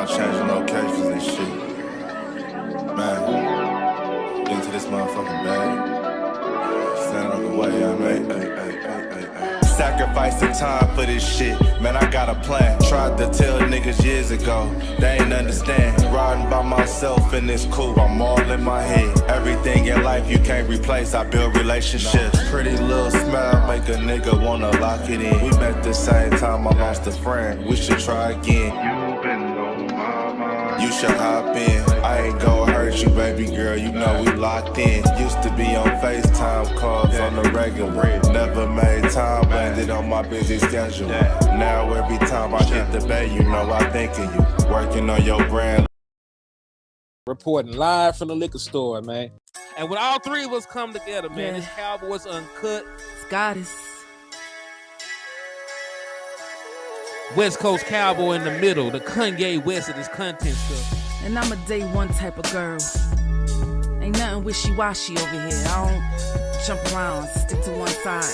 about changing locations and shit. Man, get into this motherfucking bag. Stand on the way I made. Sacrificing time for this shit. Man, I got a plan. Tried to tell niggas years ago. They ain't understand. Riding by myself in this coupe. I'm all in my head. Everything in life you can't replace. I build relationships. Pretty little smile make a nigga wanna lock it in. We met the same time I lost a friend. We should try again. You been on my mind. You should hop in. I ain't gon' hurt you, baby girl. You know we locked in. Used to be on FaceTime calls on the regular. Never made time, landed on my busy schedule. Now every time I hit the bay, you know I think of you. Working on your brand. Reporting live from the liquor store, man. And when all three of us come together, man, it's Cowboys Uncut. Scottis. West Coast Cowboy in the middle, the Kanye West of this content stuff. And I'm a day one type of girl. Ain't nothing wishy-washy over here. I don't jump around, stick to one side.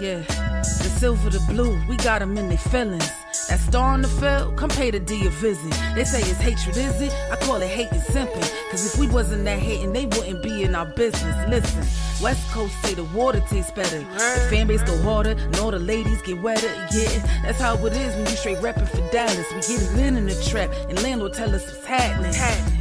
Yeah, the silver, the blue, we got them in their feelings. That star on the field, come pay the D a visit. They say it's hatred, is it? I call it hate and simping. Cause if we wasn't that hating, they wouldn't be in our business. Listen, West Coast say the water tastes better. The fan base go harder, and all the ladies get wetter. Yeah, that's how it is when you straight reppin' for Dallas. We get it in the trap, and landlord tell us what's happening.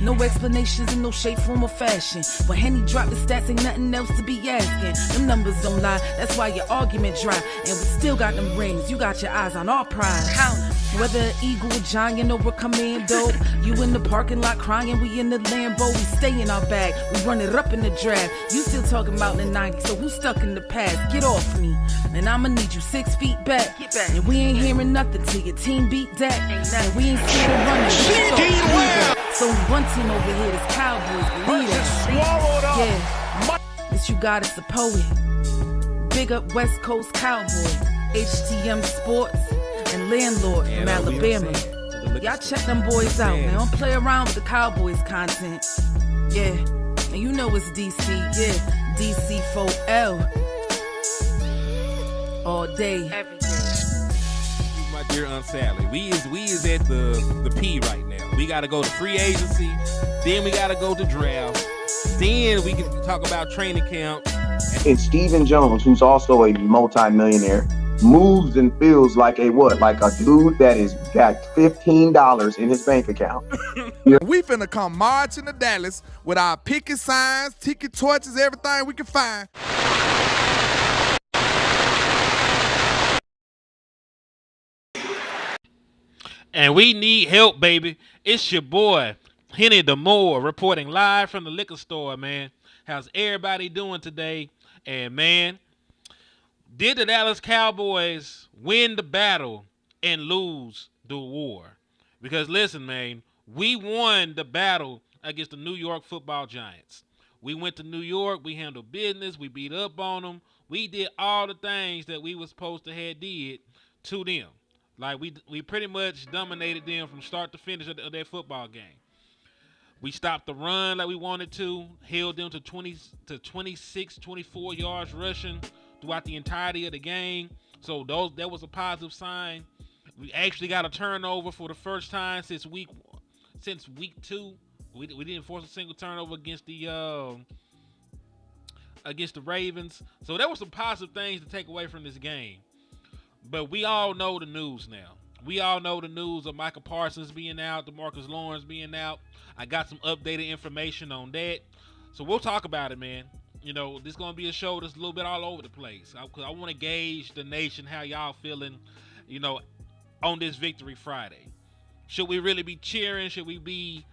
No explanations in no shape, form, or fashion. When Henny drop the stats, ain't nothing else to be asking. Them numbers don't lie, that's why your argument dry. And we still got them rings, you got your eyes on our prize. Whether an eagle, a giant, or a commando, you in the parking lot crying, we in the Lambo, we stay in our bag, we run it up in the draft. You still talking about the 90s, so who's stuck in the past? Get off me, and I'ma need you 6 feet back. And we ain't hearing nothing till your team beat that. And we ain't scared of running. So only one team over here is Cowboys, believe that. Yeah, this you got is a poet. Big up West Coast Cowboy, HTM Sports, and Landlord from Alabama. Y'all check them boys out, man. Don't play around with the Cowboys content. Yeah, and you know it's DC, yeah. DC4L. All day. Every day. My dear Aunt Sally, we is at the P right now. We gotta go to free agency, then we gotta go to draft, then we can talk about training camp. And Stephen Jones, who's also a multi-millionaire, moves and feels like a what? Like a dude that is got $15 in his bank account. We finna come marching to Dallas with our picket signs, ticket torches, everything we can find. And we need help, baby. It's your boy, Hennythemoor, reporting live from the liquor store, man. How's everybody doing today? And, man, did the Dallas Cowboys win the battle and lose the war? Because, listen, man, we won the battle against the New York Football Giants. We went to New York. We handled business. We beat up on them. We did all the things that we were supposed to have did to them. Like, we pretty much dominated them from start to finish of their football game. We stopped the run like we wanted to, held them to 26, 24 yards rushing throughout the entirety of the game. So that was a positive sign. We actually got a turnover for the first time since week 2. We didn't force a single turnover against the Ravens. So there were some positive things to take away from this game. But we all know the news now. We all know the news of Micah Parsons being out, DeMarcus Lawrence being out. I got some updated information on that. So we'll talk about it, man. You know, this is going to be a show that's a little bit all over the place. I want to gauge the nation, how y'all feeling, you know, on this Victory Friday. Should we really be cheering? Should we be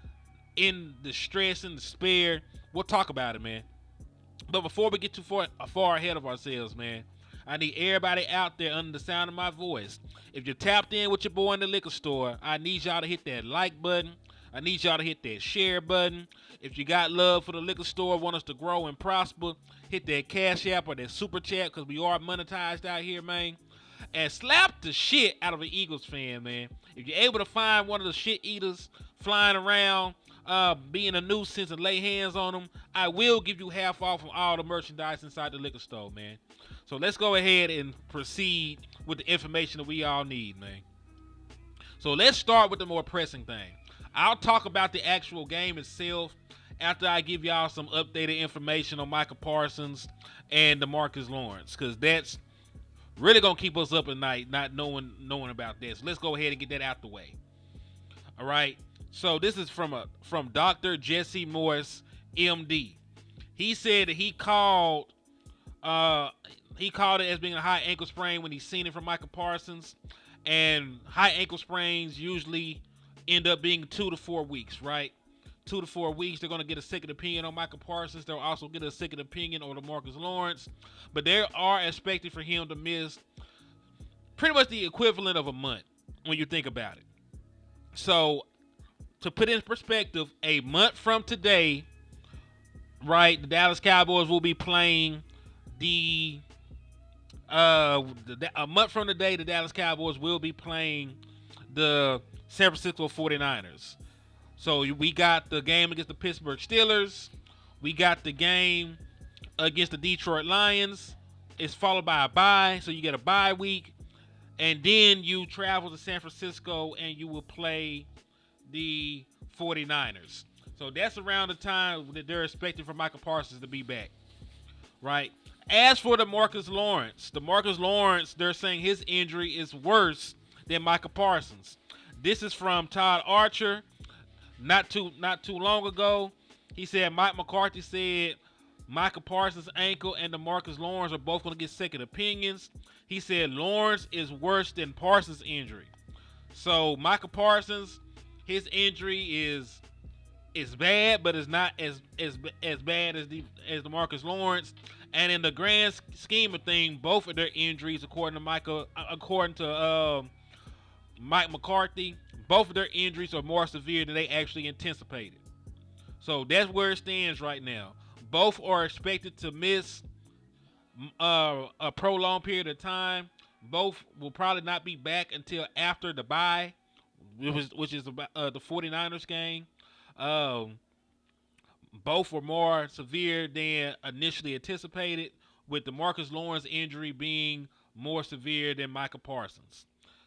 in the stress and despair? We'll talk about it, man. But before we get too far ahead of ourselves, man, I need everybody out there under the sound of my voice. If you're tapped in with your boy in the liquor store, I need y'all to hit that like button. I need y'all to hit that share button. If you got love for the liquor store, want us to grow and prosper, hit that Cash App or that Super Chat, because we are monetized out here, man. And slap the shit out of an Eagles fan, man. If you're able to find one of the shit eaters flying around, being a nuisance and lay hands on them, I will give you half off on all the merchandise inside the liquor store, man. So let's go ahead and proceed with the information that we all need, man. So let's start with the more pressing thing. I'll talk about the actual game itself after I give y'all some updated information on Micah Parsons and DeMarcus Lawrence, because that's really gonna keep us up at night, not knowing about this. So let's go ahead and get that out the way. All right. So this is from Dr. Jesse Morris, MD. He said that he called it as being a high ankle sprain when he seen it from Micah Parsons, and high ankle sprains usually end up being 2 to 4 weeks, right? 2 to 4 weeks. They're going to get a second opinion on Micah Parsons. They'll also get a second opinion on DeMarcus Lawrence, but they are expected for him to miss pretty much the equivalent of a month when you think about it. So to put in perspective, a month from today, right, the Dallas Cowboys will be playing a month from today, the Dallas Cowboys will be playing the San Francisco 49ers. So we got the game against the Pittsburgh Steelers. We got the game against the Detroit Lions. It's followed by a bye, so you get a bye week. And then you travel to San Francisco and you will play the 49ers. So that's around the time that they're expecting for Micah Parsons to be back, right? As for DeMarcus Lawrence, they're saying his injury is worse than Micah Parsons. This is from Todd Archer. Not too long ago, he said Mike McCarthy said Micah Parsons' ankle and DeMarcus Lawrence are both going to get second opinions. He said Lawrence is worse than Parsons' injury. So Micah Parsons, his injury is bad, but it's not as bad as DeMarcus Lawrence. And in the grand scheme of things, both of their injuries, according to Mike McCarthy, both of their injuries are more severe than they actually anticipated. So that's where it stands right now. Both are expected to miss a prolonged period of time. Both will probably not be back until after the bye, which is the 49ers game. Both were more severe than initially anticipated, with DeMarcus Lawrence injury being more severe than Micah Parsons.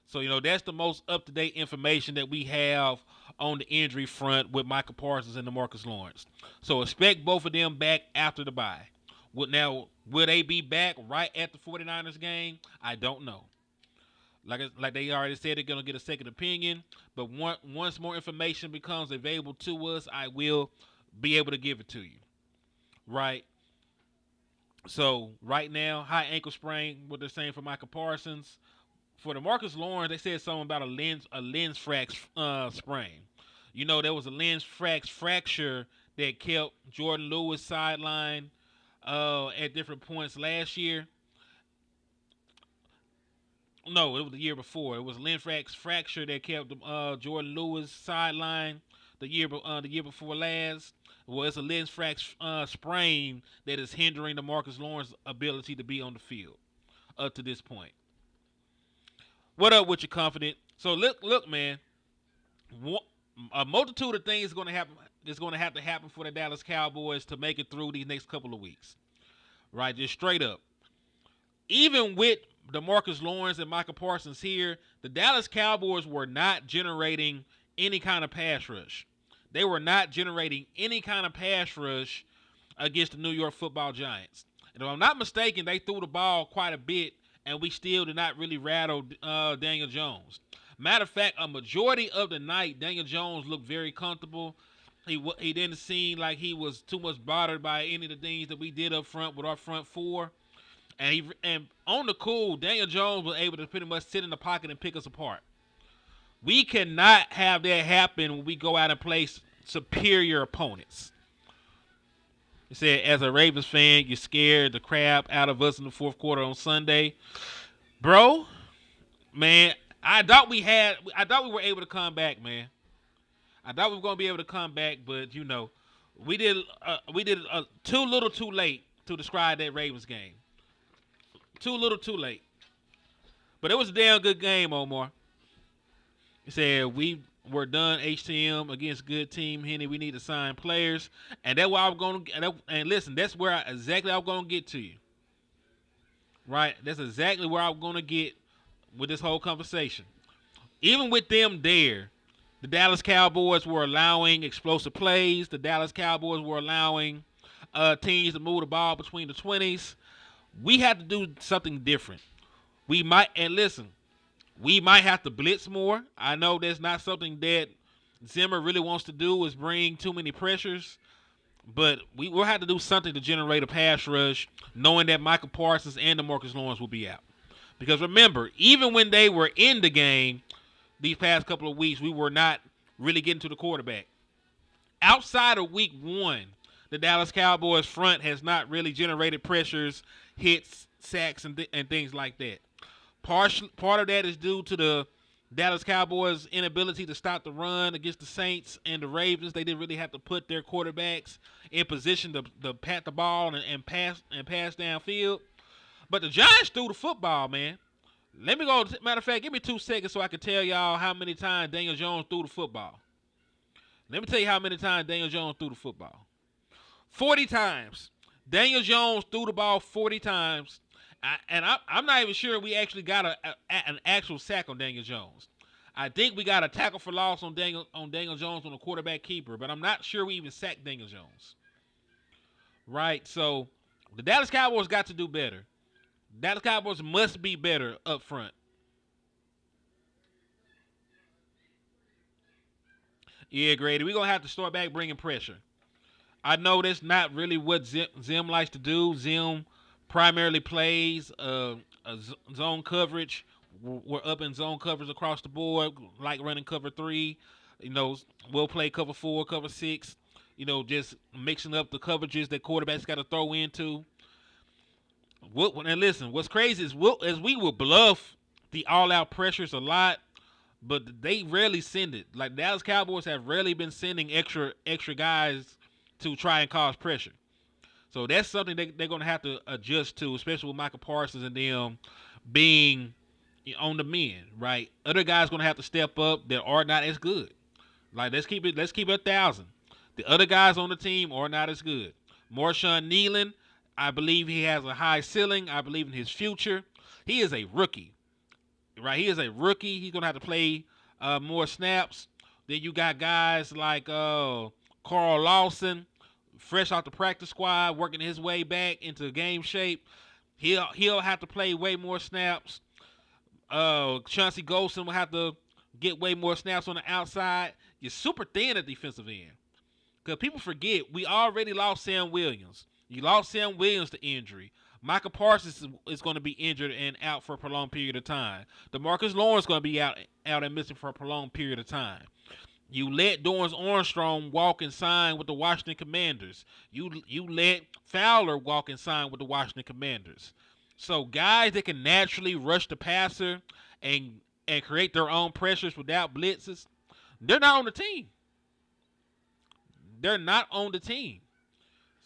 So, that's the most up-to-date information that we have on the injury front with Micah Parsons and DeMarcus Lawrence. So expect both of them back after the bye. Will they be back right at the 49ers game? I don't know. Like they already said, they're going to get a second opinion. But once more information becomes available to us, I will be able to give it to you. Right? So right now, high ankle sprain, what they're saying for Micah Parsons. For DeMarcus Lawrence, they said something about a lens frax sprain. There was a lens fracture that kept Jordan Lewis sidelined at different points last year. No, it was the year before. It was a lens fracture that kept Jordan Lewis sidelined the year before last. Well, it's a lens sprain that is hindering DeMarcus Lawrence's ability to be on the field up to this point. What up with your confident? So look, man. A multitude of things is going to happen. Is going to have to happen for the Dallas Cowboys to make it through these next couple of weeks, right? Just straight up. Even with DeMarcus Lawrence and Micah Parsons here, the Dallas Cowboys were not generating any kind of pass rush. They were not generating any kind of pass rush against the New York Football Giants. And if I'm not mistaken, they threw the ball quite a bit, and we still did not really rattle Daniel Jones. Matter of fact, a majority of the night, Daniel Jones looked very comfortable. He didn't seem like he was too much bothered by any of the things that we did up front with our front four. And on the cool, Daniel Jones was able to pretty much sit in the pocket and pick us apart. We cannot have that happen when we go out and play superior opponents. He said, as a Ravens fan, you scared the crap out of us in the fourth quarter on Sunday. Bro, man, I thought we were able to come back, man. I thought we were going to be able to come back, but, we did too little too late to describe that Ravens game. Too little too late. But it was a damn good game, Omar. He said, we were done HTM against good team, Henny. We need to sign players. And that's where I'm going to – and listen, that's where exactly I'm going to get to you. Right? That's exactly where I'm going to get with this whole conversation. even with them there, the Dallas Cowboys were allowing explosive plays. The Dallas Cowboys were allowing teams to move the ball between the 20s. We had to do something different. We might have to blitz more. I know that's not something that Zimmer really wants to do, is bring too many pressures. But we'll have to do something to generate a pass rush, knowing that Micah Parsons and DeMarcus Lawrence will be out. Because remember, even when they were in the game these past couple of weeks, we were not really getting to the quarterback. Outside of week 1, the Dallas Cowboys front has not really generated pressures, hits, sacks, and things like that. Part of that is due to the Dallas Cowboys' inability to stop the run against the Saints and the Ravens. They didn't really have to put their quarterbacks in position to pat the ball and pass downfield. But the Giants threw the football, man. Let me go. Matter of fact, give me 2 seconds so I can tell y'all how many times Daniel Jones threw the football. Let me tell you how many times Daniel Jones threw the football. 40 times. Daniel Jones threw the ball 40 times. I'm not even sure we actually got an actual sack on Daniel Jones. I think we got a tackle for loss on Daniel Jones on a quarterback keeper, but I'm not sure we even sacked Daniel Jones. Right? So the Dallas Cowboys got to do better. Dallas Cowboys must be better up front. Yeah, Grady, we're going to have to start back bringing pressure. I know that's not really what Zim likes to do. Zim primarily plays a zone coverage. We're up in zone coverage across the board, like running cover 3. We'll play cover 4, cover 6. Just mixing up the coverages that quarterbacks got to throw into. And listen, what's crazy is we will bluff the all-out pressures a lot, but they rarely send it. Like, Dallas Cowboys have rarely been sending extra guys to try and cause pressure. So that's something they're going to have to adjust to, especially with Micah Parsons and them being on the mend, right? Other guys going to have to step up that are not as good. Like, let's keep it 1,000. The other guys on the team are not as good. Marshawn Nealon, I believe he has a high ceiling. I believe in his future. He is a rookie, right? He is a rookie. He's going to have to play more snaps. Then you got guys like Carl Lawson, fresh off the practice squad, working his way back into game shape. He'll have to play way more snaps. Chauncey Golson will have to get way more snaps on the outside. You're super thin at defensive end. Because people forget, we already lost Sam Williams. You lost Sam Williams to injury. Micah Parsons is going to be injured and out for a prolonged period of time. DeMarcus Lawrence is going to be out and missing for a prolonged period of time. You let Dorrance Armstrong walk and sign with the Washington Commanders. You let Fowler walk and sign with the Washington Commanders. So guys that can naturally rush the passer and create their own pressures without blitzes, they're not on the team. They're not on the team.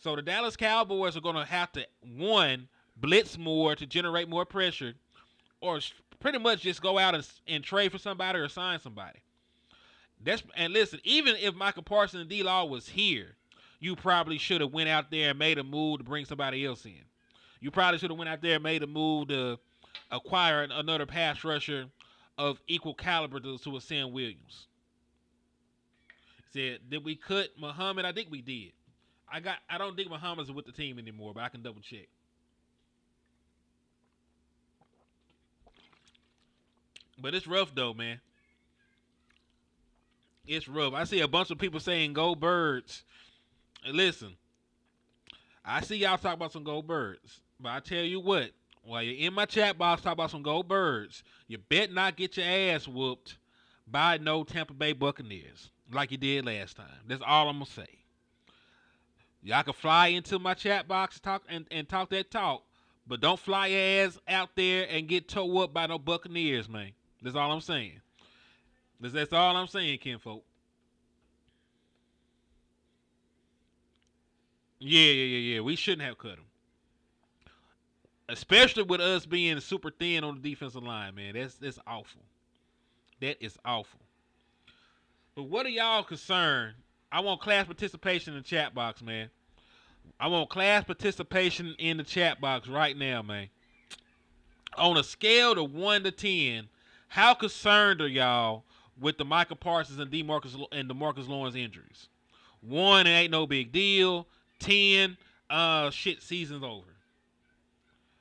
So the Dallas Cowboys are going to have to, one, blitz more to generate more pressure, or pretty much just go out and trade for somebody or sign somebody. And listen, even if Micah Parsons and DLaw was here, you probably should have went out there and made a move to bring somebody else in. You probably should have went out there and made a move to acquire another pass rusher of equal caliber to a Sam Williams. Said, did we cut Muhammad? I think we did. I don't think Muhammad's with the team anymore, but I can double check. But it's rough though, man. It's rough. I see a bunch of people saying go Birds. Listen, I see y'all talk about some go Birds, but I tell you what, while you're in my chat box talk about some go Birds, you bet not get your ass whooped by no Tampa Bay Buccaneers like you did last time. That's all I'm gonna say. Y'all can fly into my chat box and talk that talk, but don't fly your ass out there and get towed up by no Buccaneers, man. That's all I'm saying. That's all I'm saying, kinfolk. Yeah. We shouldn't have cut him. Especially with us being super thin on the defensive line, man. That's awful. That is awful. But what are y'all concerned? I want class participation in the chat box, man. I want class participation in the chat box right now, man. On a scale of 1 to 10, How concerned are y'all with the Micah Parsons and DeMarcus Lawrence injuries? 1, it ain't no big deal. 10, shit, season's over.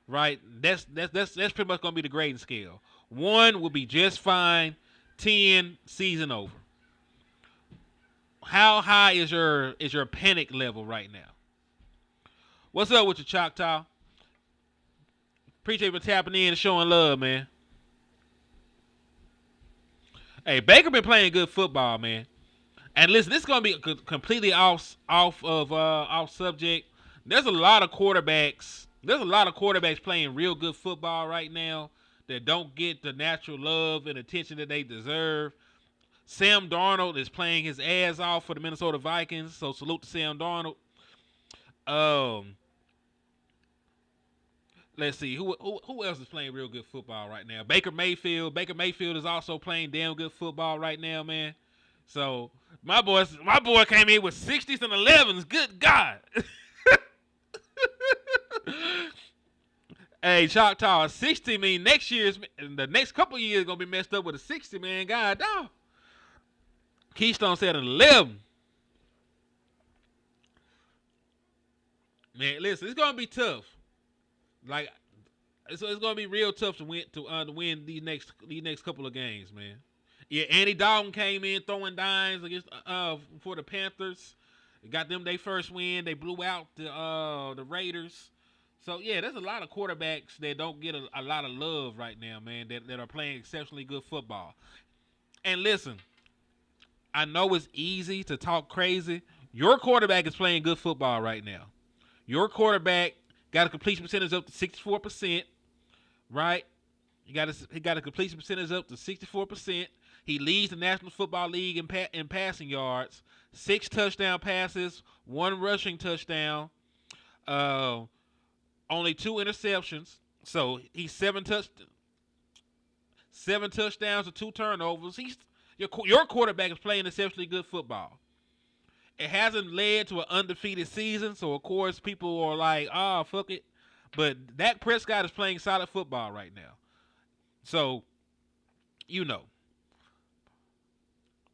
Right? That's pretty much gonna be the grading scale. 1 will be just fine. 10, season over. How high is your panic level right now? What's up with you, Choctaw? Appreciate you for tapping in and showing love, man. Hey, Baker been playing good football, man. And listen, this is gonna be completely off subject. There's a lot of quarterbacks. There's a lot of quarterbacks playing real good football right now that don't get the natural love and attention that they deserve. Sam Darnold is playing his ass off for the Minnesota Vikings, so salute to Sam Darnold. Let's see who else is playing real good football right now. Baker Mayfield is also playing damn good football right now, man. So my boy came in with 60s and 11s. Good God. Hey, Choctaw, 60 mean the next couple years gonna be messed up with a 60, man. God dog. Keystone said an 11. Man, listen, it's gonna be tough. Like, it's gonna be real tough to win these next couple of games, man. Yeah, Andy Dalton came in throwing dimes against for the Panthers. Got them their first win. They blew out the Raiders. So yeah, there's a lot of quarterbacks that don't get a lot of love right now, man. That are playing exceptionally good football. And listen, I know it's easy to talk crazy. Your quarterback is playing good football right now. Your quarterback got a completion percentage up to 64%, right? He got a completion percentage up to 64%. He leads the National Football League in passing yards, 6 touchdown passes, 1 rushing touchdown, only 2 interceptions. So he's 7 touchdowns to 2 turnovers. Your quarterback is playing exceptionally good football. It hasn't led to an undefeated season, so of course people are like, fuck it. But Dak Prescott is playing solid football right now. So, you know.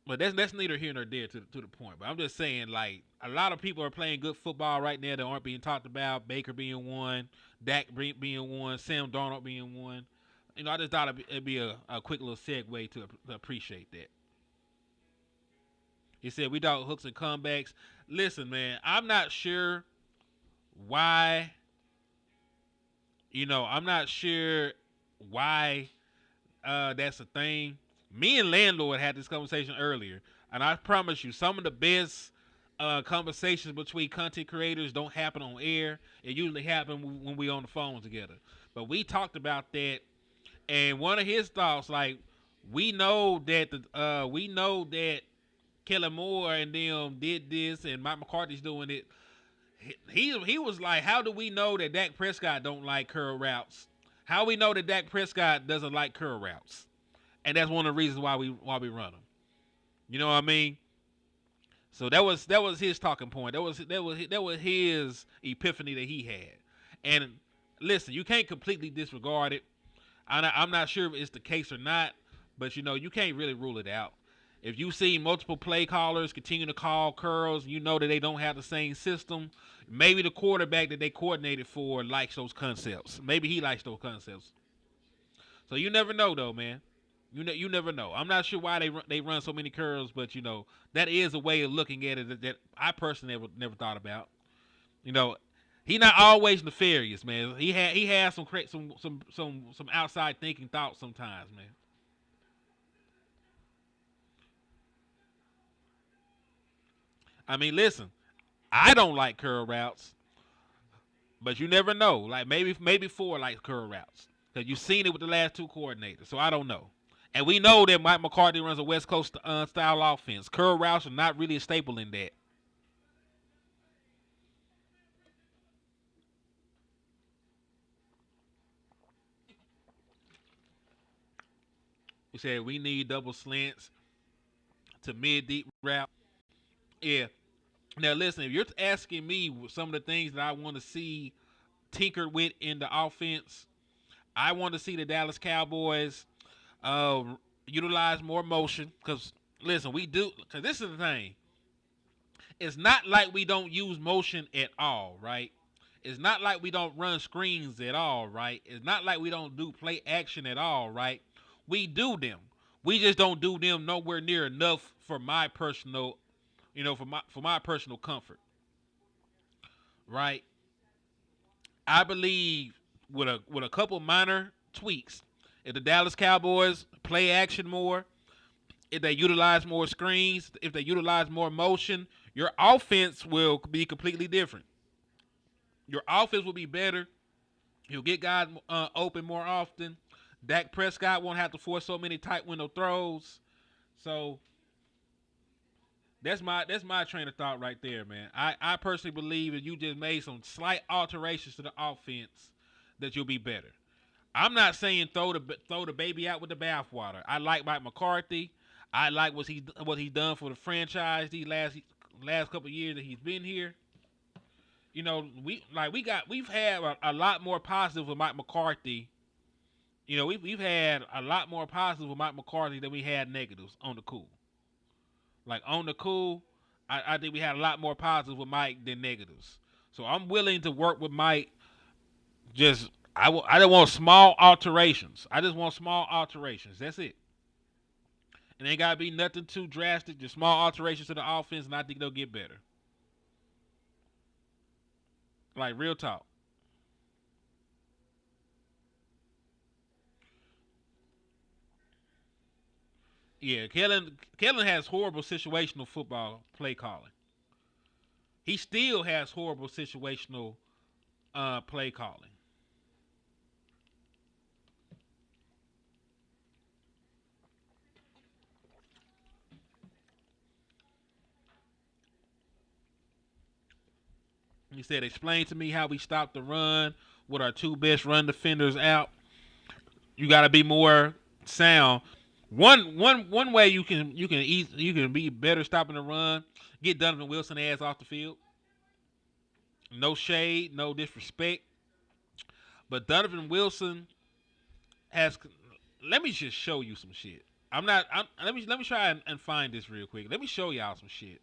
But that's neither here nor there to the point. But I'm just saying, like, a lot of people are playing good football right now that aren't being talked about. Baker being one, Dak being one, Sam Darnold being one. You know, I just thought it'd be a quick little segue to appreciate that. He said, we dog hooks and comebacks. Listen, man, I'm not sure why. You know, I'm not sure why that's a thing. Me and Landlord had this conversation earlier, and I promise you, some of the best conversations between content creators don't happen on air. It usually happens when we on the phone together. But we talked about that, and one of his thoughts, like, we know that Kellen Moore and them did this, and Mike McCarthy's doing it. He was like, how do we know that Dak Prescott don't like curl routes? How we know that Dak Prescott doesn't like curl routes? And that's one of the reasons why we run them. You know what I mean? So that was his talking point. That was his epiphany that he had. And listen, you can't completely disregard it. I'm not sure if it's the case or not, but you know, you can't really rule it out. If you see multiple play callers continue to call curls, you know that they don't have the same system. Maybe the quarterback that they coordinated for likes those concepts. Maybe he likes those concepts. So you never know, though, man. You never know. I'm not sure why they run so many curls, but you know that is a way of looking at it that I personally never thought about. You know, he's not always nefarious, man. He has some outside thinking thoughts sometimes, man. I mean, listen, I don't like curl routes, but you never know. Like maybe 4 likes curl routes because you've seen it with the last 2 coordinators. So I don't know. And we know that Mike McCarthy runs a West Coast style offense. Curl routes are not really a staple in that. He said we need double slants to mid-deep route. Yeah. Now, listen, if you're asking me some of the things that I want to see tinkered with in the offense, I want to see the Dallas Cowboys Uh, Utilize more motion because listen, we do. Because this is the thing. It's not like we don't use motion at all, right? It's not like we don't run screens at all, right? It's not like we don't do play action at all, right? We do them. We just don't do them nowhere near enough for my personal, for my personal comfort, right? I believe with a couple minor tweaks, if the Dallas Cowboys play action more, if they utilize more screens, if they utilize more motion, your offense will be completely different. Your offense will be better. You'll get guys open more often. Dak Prescott won't have to force so many tight window throws. So that's my train of thought right there, man. I personally believe if you just made some slight alterations to the offense, that you'll be better. I'm not saying throw the baby out with the bathwater. I like Mike McCarthy. I like what he done for the franchise these last couple of years that he's been here. We've had a lot more positive with Mike McCarthy. We've had a lot more positive with Mike McCarthy than we had negatives on the cool. Like on the cool, I think we had a lot more positive with Mike than negatives. So I'm willing to work with Mike. I don't want small alterations. I just want small alterations. That's it. And ain't gotta be nothing too drastic. Just small alterations to the offense, and I think they'll get better. Like real talk. Yeah, Kellen has horrible situational football play calling. He still has horrible situational play calling. He said, "Explain to me how we stop the run with our two best run defenders out. You got to be more sound. One way you can be better stopping the run. Get Donovan Wilson ass off the field. No shade, no disrespect, but Donovan Wilson has. Let me just show you some shit. Let me try and find this real quick. Let me show y'all some shit.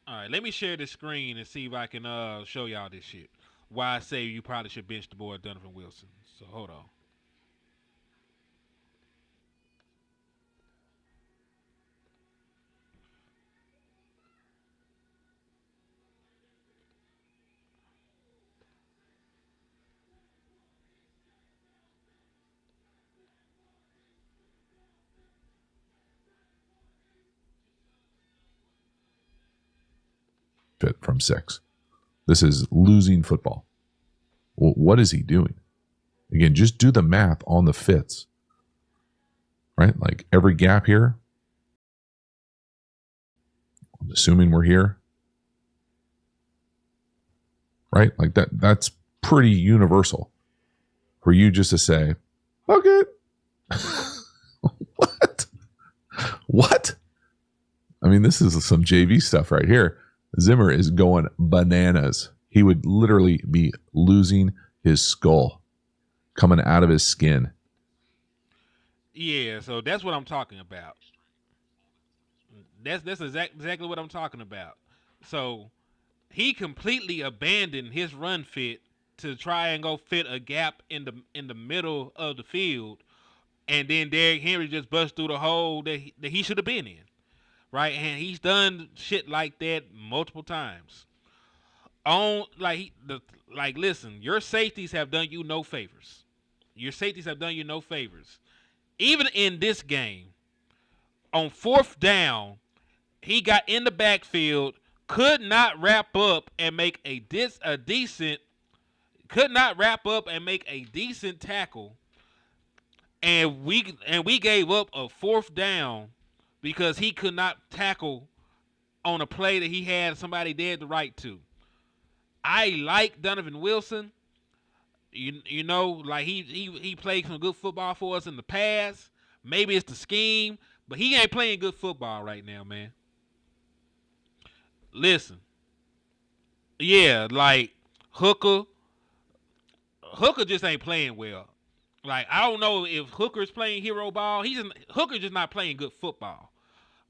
All right, let me share this screen and see if I can show y'all this shit. Why I say you probably should bench the boy Donovan Wilson. So hold on. Fit from 6. This is losing football. Well, what is he doing? Again, just do the math on the fits. Right? Like every gap here. I'm assuming we're here. Right? Like that's pretty universal. For you just to say, okay. What? I mean, this is some JV stuff right here. Zimmer is going bananas. He would literally be losing his skull, coming out of his skin. Yeah, so that's what I'm talking about. That's exactly what I'm talking about. So he completely abandoned his run fit to try and go fit a gap in the middle of the field, and then Derrick Henry just bust through the hole that he should have been in. Right, and he's done shit like that multiple times. Listen, your safeties have done you no favors. Even in this game, on 4th down, he got in the backfield, could not wrap up and make a decent tackle, and we gave up a 4th down. Because he could not tackle on a play that he had somebody dead to right to. I like Donovan Wilson. Like he played some good football for us in the past. Maybe it's the scheme, but he ain't playing good football right now, man. listen. Yeah, like Hooker just ain't playing well. Like, I don't know if Hooker's playing hero ball. Hooker's just not playing good football.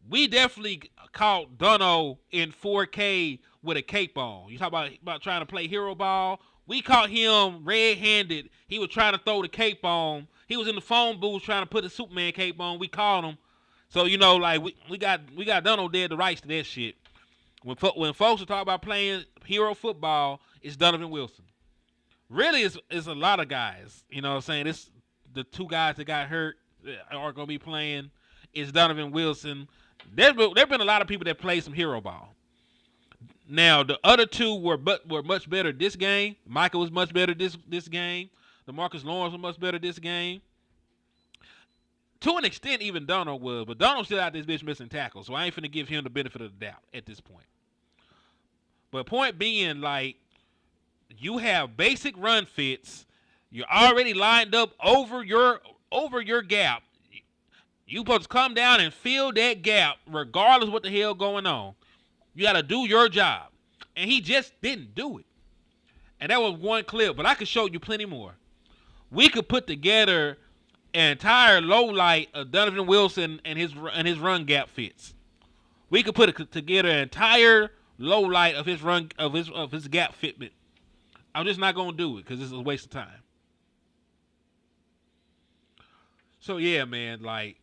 We definitely caught Dunno in 4K with a cape on. You talk about trying to play hero ball. We caught him red-handed. He was trying to throw the cape on. He was in the phone booth trying to put the Superman cape on. We caught him. So, like, we got Dunno dead the rights to that shit. When folks are talking about playing hero football, it's Donovan Wilson. Really, it's a lot of guys. You know what I'm saying? It's the two guys that got hurt are going to be playing. It's Donovan Wilson. There have been a lot of people that play some hero ball. Now, the other two were much better this game. Micah was much better this game. DeMarcus Lawrence was much better this game. To an extent, even Donald was. But Donald's still out this bitch missing tackles, so I ain't finna give him the benefit of the doubt at this point. But point being, like, you have basic run fits. You're already lined up over your gap. You supposed to come down and fill that gap regardless of what the hell going on. You got to do your job. And he just didn't do it. And that was one clip, but I could show you plenty more. We could put together an entire low light of Donovan Wilson and his run gap fits. We could put together an entire low light of his run of his gap fitment. I'm just not gonna do it because this is a waste of time. So yeah, man, like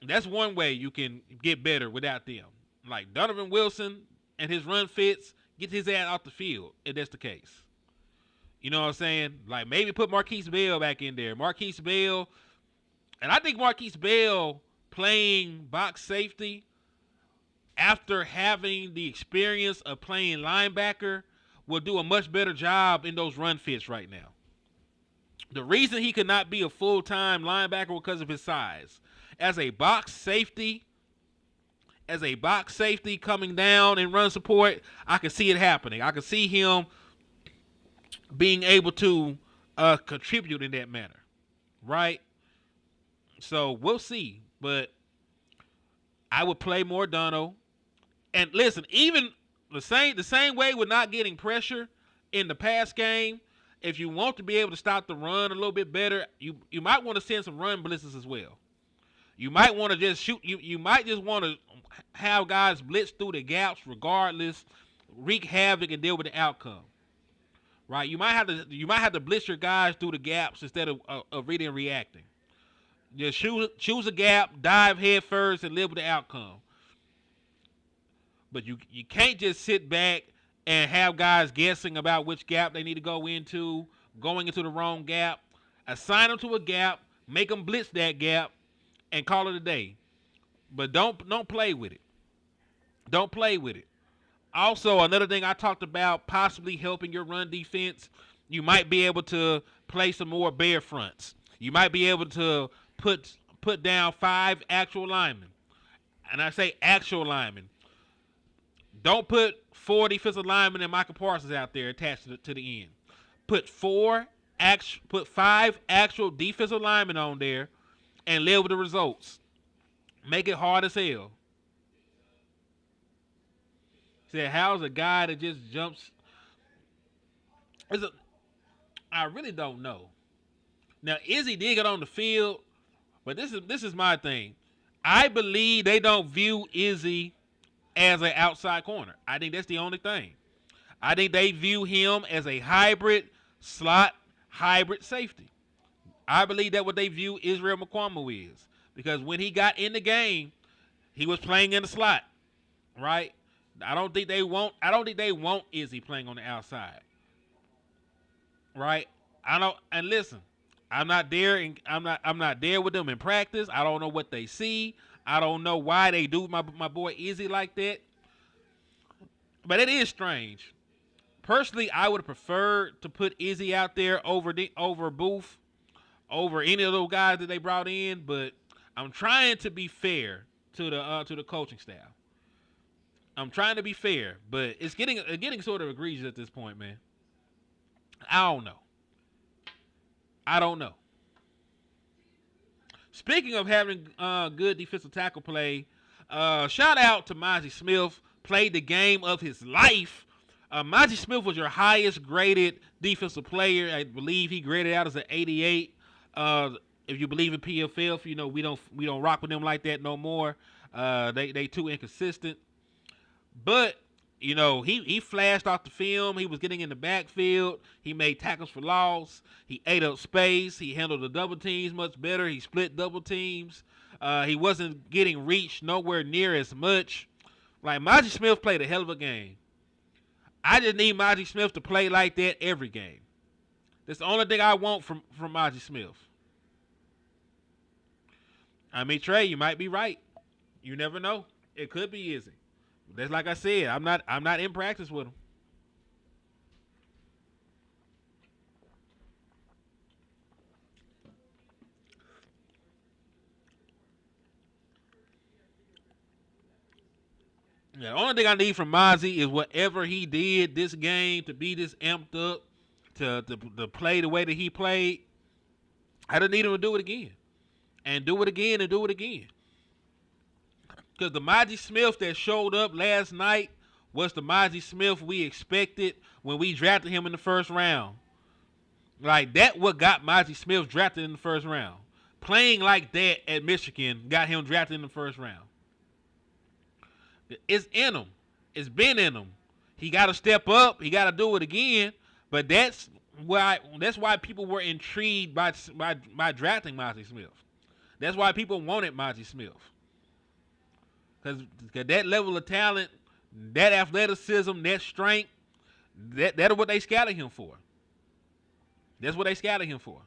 that's one way you can get better without them. Like Donovan Wilson and his run fits, get his ass off the field if that's the case. You know what I'm saying? Like maybe put Marquise Bell back in there. Marquise Bell, and I think Marquise Bell playing box safety after having the experience of playing linebacker will do a much better job in those run fits right now. The reason he could not be a full-time linebacker was because of his size. As a box safety coming down in run support, I can see it happening. I can see him being able to contribute in that manner, right? So we'll see, but I would play more Dono. And listen, even the same way with not getting pressure in the pass game, if you want to be able to stop the run a little bit better, you might want to send some run blitzes as well. You might want to just shoot. You might just want to have guys blitz through the gaps regardless, wreak havoc and deal with the outcome. Right? You might have to blitz your guys through the gaps instead of reading and reacting. Just choose a gap, dive head first, and live with the outcome. But you can't just sit back and have guys guessing about which gap they need to go into, going into the wrong gap. Assign them to a gap, make them blitz that gap, and call it a day. But don't play with it. Don't play with it. Also, another thing I talked about possibly helping your run defense, you might be able to play some more bear fronts. You might be able to put down 5 actual linemen. And I say actual linemen. Don't put 4 defensive linemen and Micah Parsons out there attached to the end. Put 5 actual defensive linemen on there and live with the results. Make it hard as hell. Said, how's a guy that just jumps? I really don't know. Now, Izzy did get on the field, but this is my thing. I believe they don't view Izzy as an outside corner. I think that's the only thing. I think they view him as a hybrid slot, hybrid safety. I believe that what they view Israel McQuamu is. Because when he got in the game, he was playing in the slot. Right? I don't think they want Izzy playing on the outside. Right? And listen, I'm not there with them in practice. I don't know what they see. I don't know why they do my boy Izzy like that. But it is strange. Personally, I would have preferred to put Izzy out there over Booth, over any of those guys that they brought in, but I'm trying to be fair to the coaching staff. I'm trying to be fair, but it's getting sort of egregious at this point, man. I don't know. Speaking of having good defensive tackle play, shout out to Mazi Smith played the game of his life. Mazi Smith was your highest graded defensive player. I believe he graded out as an 88. If you believe in PFF, you know we don't rock with them like that no more. They too inconsistent. But you know he flashed off the film. He was getting in the backfield. He made tackles for loss. He ate up space. He handled the double teams much better. He split double teams. He wasn't getting reached nowhere near as much. Like Mazi Smith played a hell of a game. I just need Mazi Smith to play like that every game. That's the only thing I want from Mazi Smith. I mean, Trey, you might be right. You never know. It could be Izzy. That's like I said. I'm not in practice with him. Yeah, the only thing I need from Mazi is whatever he did this game to be this amped up, to play the way that he played. I don't need him to do it again. And do it again and do it again. Because the Mazi Smith that showed up last night was the Mazi Smith we expected when we drafted him in the first round. Like, that what got Mazi Smith drafted in the first round. Playing like that at Michigan got him drafted in the first round. It's in him. It's been in him. He got to step up. He got to do it again. But that's why people were intrigued by drafting Mazi Smith. That's why people wanted Mazi Smith. Because that level of talent, that athleticism, that strength, that's what they scouted him for. That's what they scouted him for.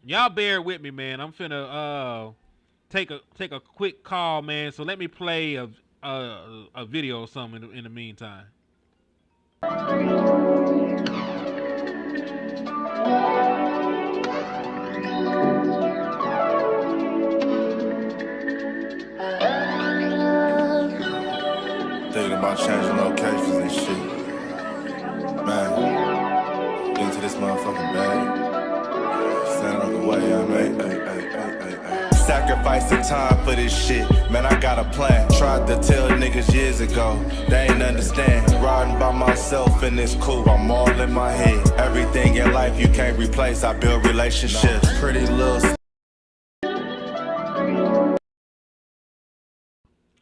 Y'all bear with me, man. I'm finna take a quick call, man. So let me play a video or something in the meantime. Thinking about changing locations and shit. Man, into this motherfucking bag. Stand on the way I made. Sacrificing time for this shit. Man, I got a plan. Tried to tell niggas years ago. They ain't understand. Riding by myself in this coupe. I'm all in my head. Everything in life you can't replace. I build relationships. Pretty little.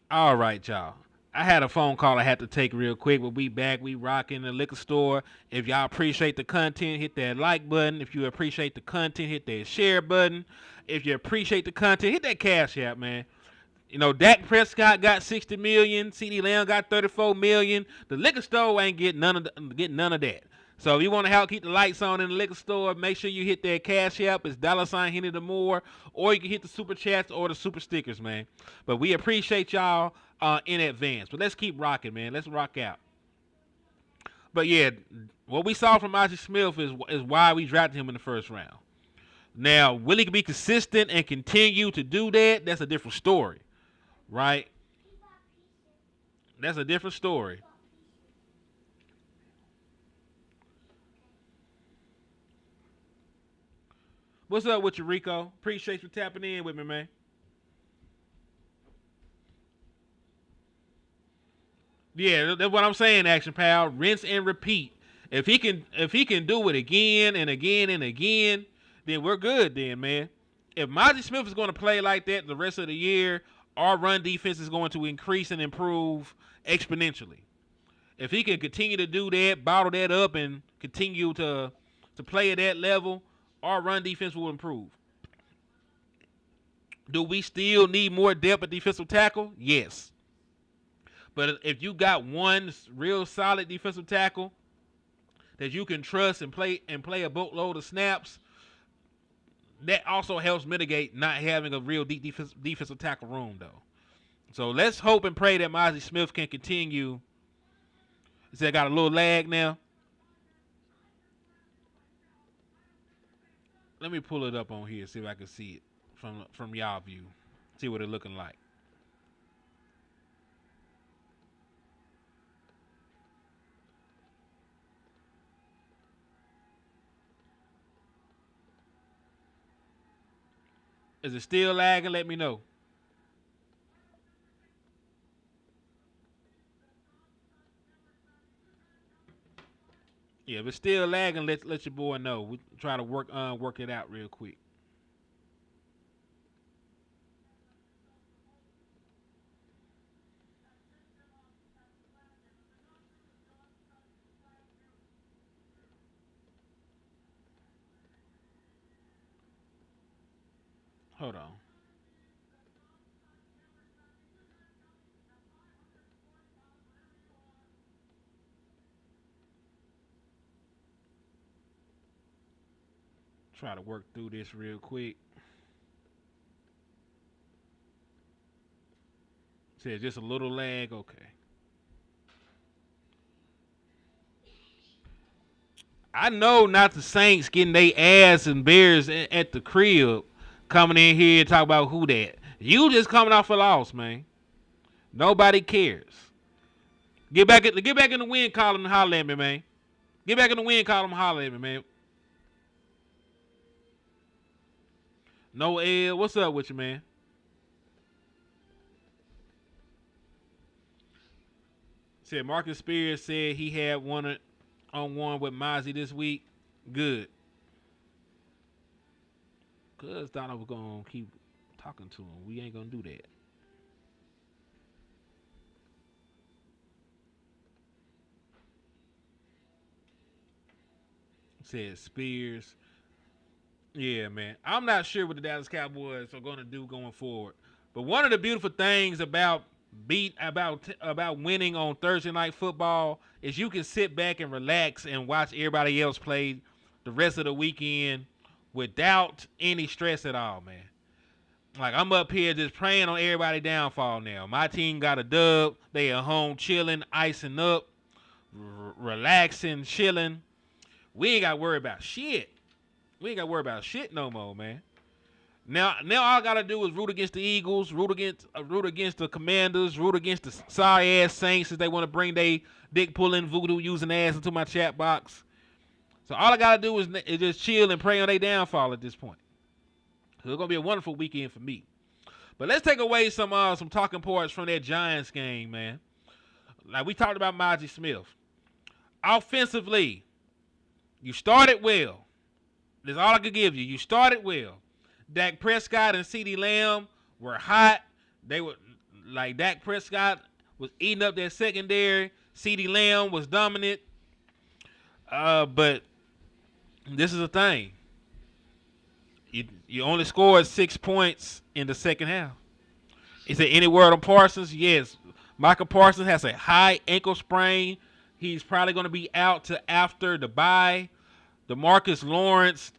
All right, y'all. I had a phone call I had to take real quick, but we back. We rocking the liquor store. If y'all appreciate the content, hit that like button. If you appreciate the content, hit that share button. If you appreciate the content, hit that cash app, man. You know, Dak Prescott got 60 million. CeeDee Lamb got 34 million. The liquor store ain't getting none of that. So if you want to help keep the lights on in the liquor store, make sure you hit that cash app. It's $ Hennythemoor, or you can hit the super chats or the super stickers, man. But we appreciate y'all in advance. But let's keep rocking, man. Let's rock out. But yeah, what we saw from Mazi Smith is why we drafted him in the first round. Now, will he be consistent and continue to do that? That's a different story, right? That's a different story. What's up with you, Rico? Appreciate you tapping in with me, man. Yeah, that's what I'm saying, Action Pal. Rinse and repeat. If he can do it again and again and again, then we're good then, man. If Mazi Smith is going to play like that the rest of the year, our run defense is going to increase and improve exponentially. If he can continue to do that, bottle that up, and continue to play at that level, our run defense will improve. Do we still need more depth at defensive tackle? Yes. But if you got one real solid defensive tackle that you can trust and play a boatload of snaps, that also helps mitigate not having a real deep defensive tackle room, though. So let's hope and pray that Mazi Smith can continue. See, I got a little lag now. Let me pull it up on here, see if I can see it from y'all view. See what it's looking like. Is it still lagging? Let me know. Yeah, if it's still lagging, let your boy know. We try to work it out real quick. Hold on. Try to work through this real quick. Says just a little lag. Okay. I know not the Saints getting their ass and Bears at the crib coming in here and talk about who that. You just coming off a loss, man. Nobody cares. Get back in the win column and holler at me, man. Get back in the win column and holler at me, man. No L, what's up with you, man? Said Marcus Spears said he had one-on-one with Mazi this week. Good. Cuz thought I was going to keep talking to him. We ain't going to do that. Said Spears. Yeah, man. I'm not sure what the Dallas Cowboys are going to do going forward. But one of the beautiful things about winning on Thursday Night Football is you can sit back and relax and watch everybody else play the rest of the weekend without any stress at all, man. Like, I'm up here just praying on everybody's downfall now. My team got a dub. They at home chilling, icing up, relaxing, chilling. We ain't got to worry about shit. We ain't got to worry about shit no more, man. Now all I got to do is root against the Eagles, root against the Commanders, root against the sorry-ass Saints if they want to bring they dick-pulling, voodoo-using ass into my chat box. So all I got to do is just chill and pray on their downfall at this point. So it's going to be a wonderful weekend for me. But let's take away some talking points from that Giants game, man. Like we talked about Mazi Smith. Offensively, you started well. That's all I could give you. You started well. Dak Prescott and CeeDee Lamb were hot. They were like Dak Prescott was eating up their secondary. CeeDee Lamb was dominant. But this is the thing. You only scored 6 points in the second half. Is there any word on Parsons? Yes. Micah Parsons has a high ankle sprain. He's probably going to be out to after the bye. DeMarcus Lawrence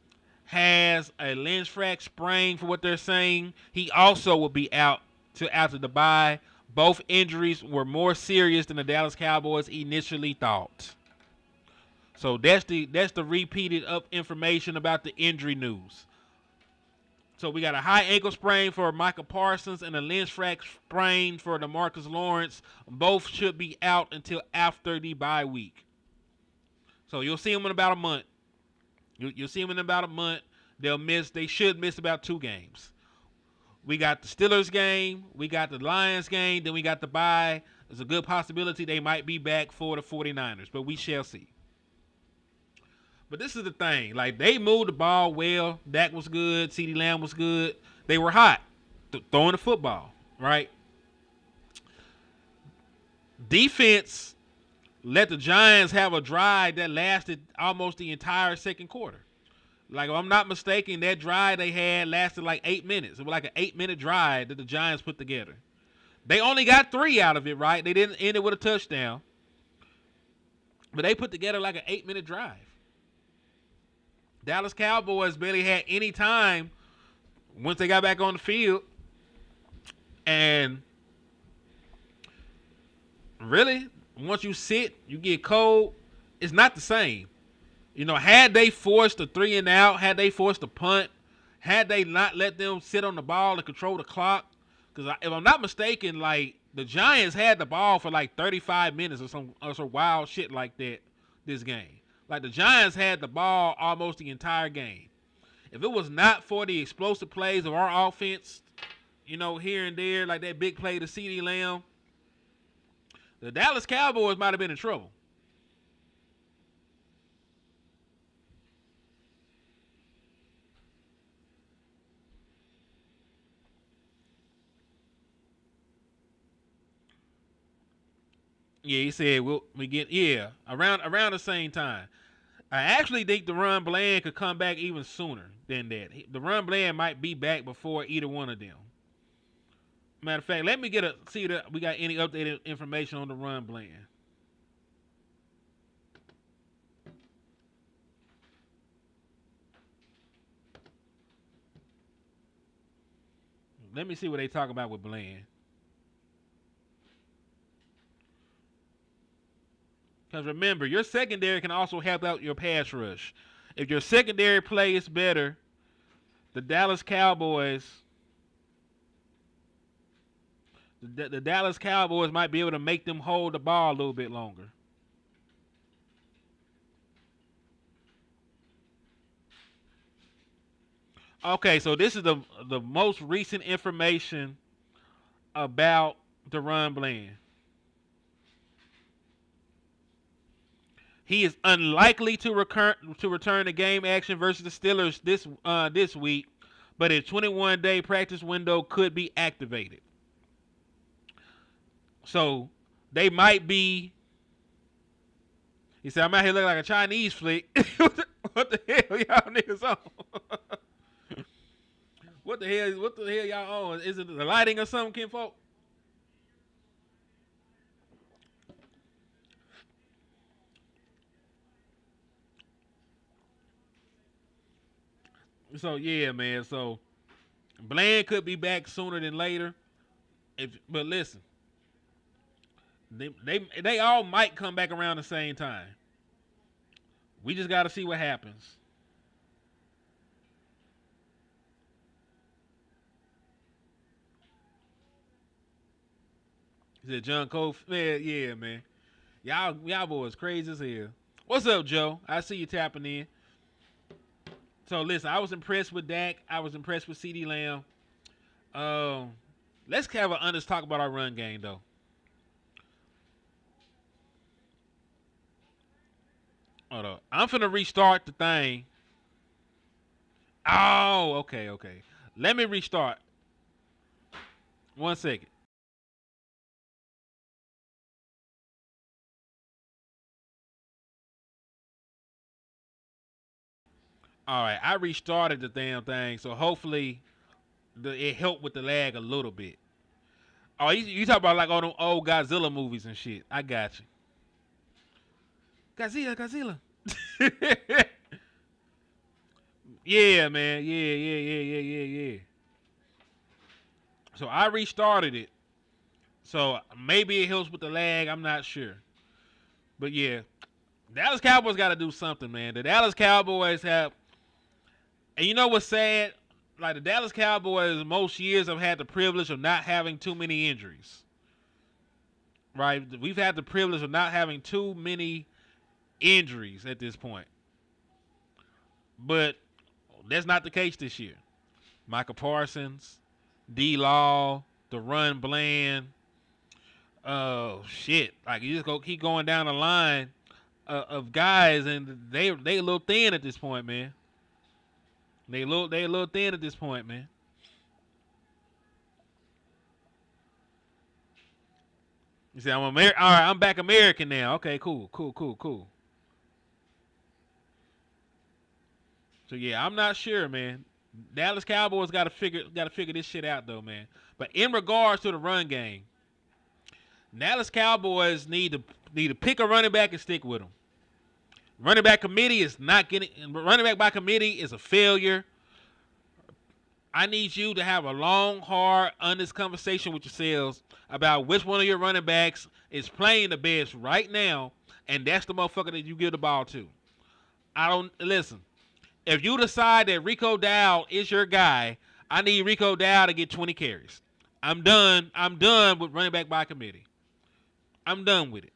has a Lindschrak sprain for what they're saying. He also will be out to after the bye. Both injuries were more serious than the Dallas Cowboys initially thought. So that's the repeated up information about the injury news. So we got a high ankle sprain for Micah Parsons and a Lindschrak sprain for DeMarcus Lawrence. Both should be out until after the bye week. So you'll see them in about a month. You'll see them in about a month. They should miss about 2 games. We got the Steelers game. We got the Lions game. Then we got the bye. There's a good possibility they might be back for the 49ers, but we shall see. But this is the thing. Like, they moved the ball well. Dak was good. CeeDee Lamb was good. They were hot throwing the football, right? Defense let the Giants have a drive that lasted almost the entire second quarter. Like, if I'm not mistaken, that drive they had lasted like 8 minutes. It was like an 8-minute drive that the Giants put together. They only got 3 out of it, right? They didn't end it with a touchdown. But they put together like an 8-minute drive. Dallas Cowboys barely had any time once they got back on the field. And really, once you sit, you get cold, it's not the same. You know, had they forced a 3 and out, had they forced a punt, had they not let them sit on the ball and control the clock, because if I'm not mistaken, like, the Giants had the ball for like 35 minutes or some wild shit like that this game. Like, the Giants had the ball almost the entire game. If it was not for the explosive plays of our offense, you know, here and there, like that big play to CeeDee Lamb, the Dallas Cowboys might have been in trouble. Yeah, he said we get around the same time. I actually think Deron Bland could come back even sooner than that. Deron Bland might be back before either one of them. Matter of fact, let me see if we got any updated information on Deron Bland. Let me see what they talk about with Bland. Because remember, your secondary can also help out your pass rush. If your secondary play is better, the Dallas Cowboys might be able to make them hold the ball a little bit longer. Okay, so this is the most recent information about Deron Bland. He is unlikely to return to game action versus the Steelers this week, but a 21-day practice window could be activated. So they might be. He said, "I'm out here looking like a Chinese flick." What the hell y'all niggas on? What the hell y'all on? Is it the lighting or something, kinfolk? So yeah, man. So Bland could be back sooner than later. But listen, they all might come back around the same time. We just got to see what happens. He said John Cole. Yeah, man. Y'all boys crazy as hell. What's up, Joe? I see you tapping in. So listen, I was impressed with Dak. I was impressed with CeeDee Lamb. Let's have an honest talk about our run game, though. Hold on. I'm finna restart the thing. Oh, okay. Let me restart. 1 second. All right, I restarted the damn thing, so hopefully it helped with the lag a little bit. Oh, you talk about like all them old Godzilla movies and shit. I got you. Godzilla. Yeah, man. Yeah. So I restarted it. So maybe it helps with the lag. I'm not sure. But yeah, Dallas Cowboys got to do something, man. The Dallas Cowboys have, and you know what's sad? Like the Dallas Cowboys, most years have had the privilege of not having too many injuries. Right? We've had the privilege of not having too many injuries at this point. But that's not the case this year. Micah Parsons, DLaw, Deron Bland. Oh shit! Like you just keep going down the line of guys, and they a little thin at this point, man. They a little thin at this point, man. You see, all right, I'm back American now. Okay, cool. So yeah, I'm not sure, man. Dallas Cowboys got to figure this shit out, though, man. But in regards to the run game, Dallas Cowboys need to pick a running back and stick with him. Running back committee is not getting. Running back by committee is a failure. I need you to have a long, hard, honest conversation with yourselves about which one of your running backs is playing the best right now, and that's the motherfucker that you give the ball to. Listen. If you decide that Rico Dowd is your guy, I need Rico Dowd to get 20 carries. I'm done with running back by committee. I'm done with it.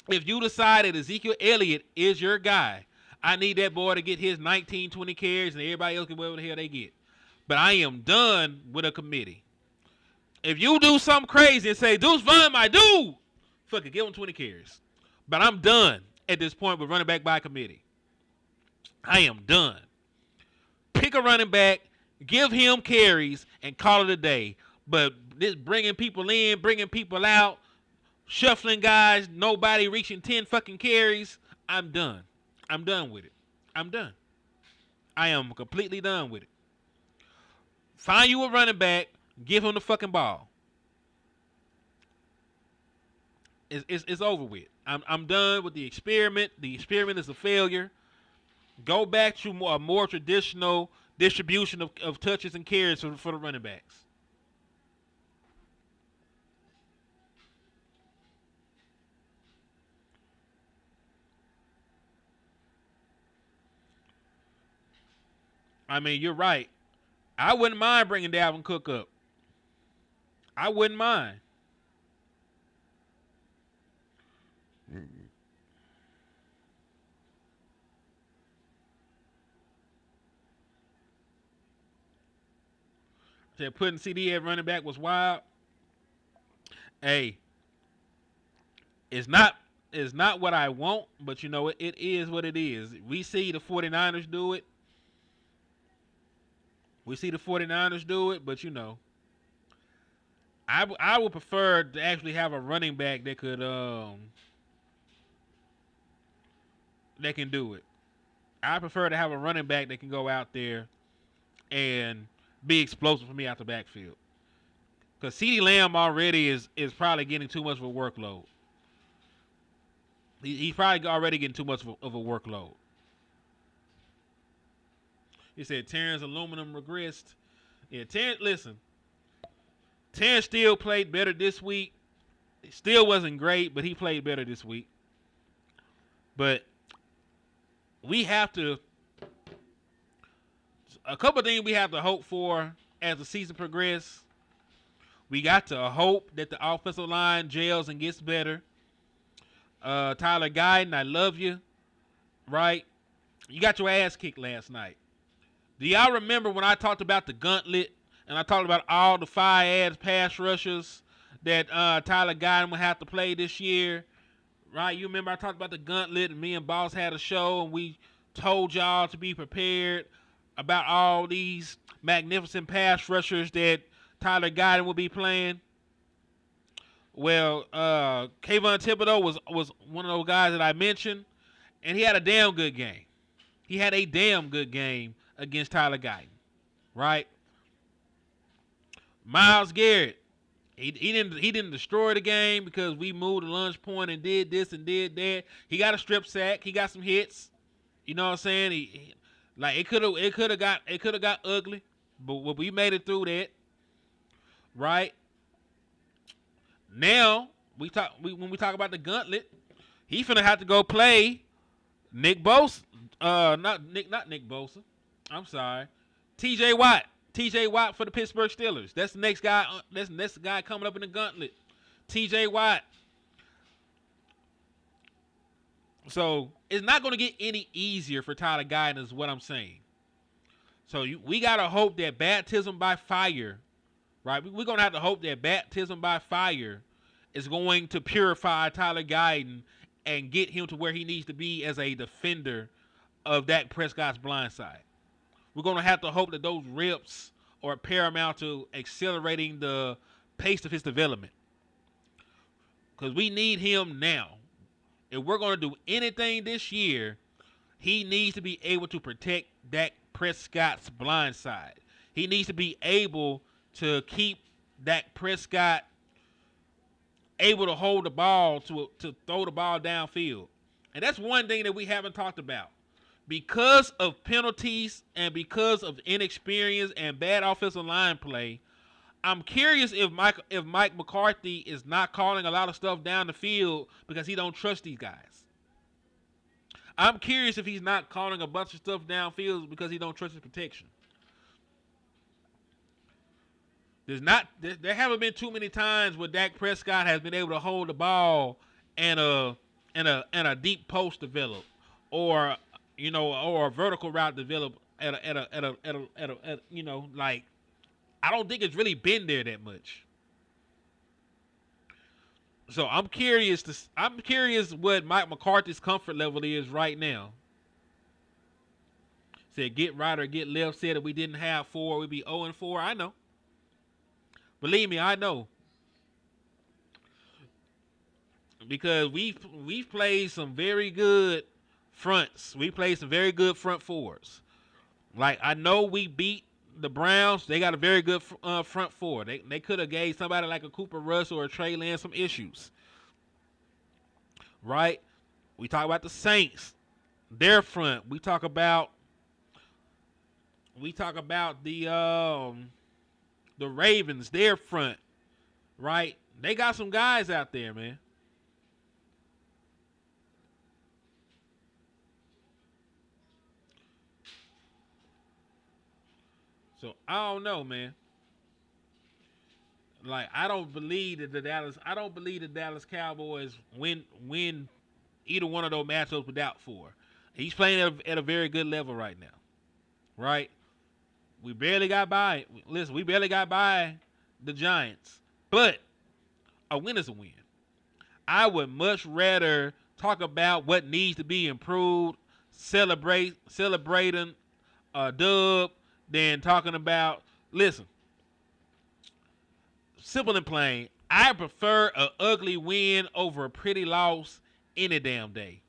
If you decide that Ezekiel Elliott is your guy, I need that boy to get his 19, 20 carries, and everybody else can whatever the hell they get. But I am done with a committee. If you do something crazy and say, Deuce Vaughn, my dude, fuck it, give him 20 carries. But I'm done at this point with running back by committee. I am done. Pick a running back, give him carries, and call it a day. But this bringing people in, bringing people out, shuffling guys, nobody reaching 10 fucking carries. I'm done. I'm done with it. I'm done. I am completely done with it. Find you a running back, give him the fucking ball. It's over with. I'm done with the experiment. The experiment is a failure. Go back to a more traditional distribution of touches and carries for the running backs. I mean, you're right. I wouldn't mind bringing Dalvin Cook up. I wouldn't mind. Said putting CD at running back was wild. Hey, it's not what I want, but you know it is what it is. We see the 49ers do it. But you know, I would prefer to actually have a running back that could that can do it. I prefer to have a running back that can go out there and be explosive for me out the backfield. Because CeeDee Lamb already is probably getting too much of a workload. He's probably already getting too much of a workload. He said Terrence Aluminum regressed. Yeah, Terrence, listen. Terrence still played better this week. It still wasn't great, but he played better this week. But we have to, a couple of things we have to hope for as the season progresses. We got to hope that the offensive line gels and gets better. Tyler Guyton, I love you. Right? You got your ass kicked last night. Do y'all remember when I talked about the gauntlet and I talked about all the fire-ass pass rushers that Tyler Guyton would have to play this year? Right? You remember I talked about the gauntlet and me and Boss had a show and we told y'all to be prepared about all these magnificent pass rushers that Tyler Guyton will be playing. Well, Kayvon Thibodeau was one of those guys that I mentioned, and he had a damn good game. He had a damn good game against Tyler Guyton, right? Myles Garrett, he didn't destroy the game because we moved the lunch point and did this and did that. He got a strip sack. He got some hits. You know what I'm saying? It could have got ugly, but we made it through that, right? Now when we talk about the gauntlet, he finna have to go play Nick Bosa. Not Nick Bosa. I'm sorry. TJ Watt. TJ Watt for the Pittsburgh Steelers. That's the next guy. That's the next guy coming up in the gauntlet. TJ Watt. So it's not going to get any easier for Tyler Guyton is what I'm saying. So we got to hope that baptism by fire, right? We're going to have to hope that baptism by fire is going to purify Tyler Guyton and get him to where he needs to be as a defender of Dak Prescott's blind side. We're going to have to hope that those reps are paramount to accelerating the pace of his development. Because we need him now. If we're going to do anything this year, he needs to be able to protect Dak Prescott's blind side. He needs to be able to keep Dak Prescott able to hold the ball, to throw the ball downfield. And that's one thing that we haven't talked about. Because of penalties and because of inexperience and bad offensive line play, I'm curious if Mike McCarthy is not calling a lot of stuff down the field because he don't trust these guys. I'm curious if he's not calling a bunch of stuff downfield because he don't trust his protection. There haven't been too many times where Dak Prescott has been able to hold the ball and a deep post develop, or or a vertical route develop at a like, I don't think it's really been there that much. So I'm curious what Mike McCarthy's comfort level is right now. Said get right or get left. Said if we didn't have 4, we'd be 0-4. I know. Believe me, I know. because we've played some very good fronts. We played some very good front fours. Like, I know we beat the Browns. They got a very good front four. They could have gave somebody like a Cooper Rush or a Trey Lance some issues. Right? We talk about the Saints, their front. We talk about the Ravens, their front. Right? They got some guys out there, man. So I don't know, man. Like, I don't believe that the Dallas Cowboys win either one of those matchups without Ford. He's playing at a very good level right now. Right? We barely got by. Listen, we barely got by the Giants. But a win is a win. I would much rather talk about what needs to be improved, celebrating a dub, than talking about, listen, simple and plain, I prefer an ugly win over a pretty loss any damn day.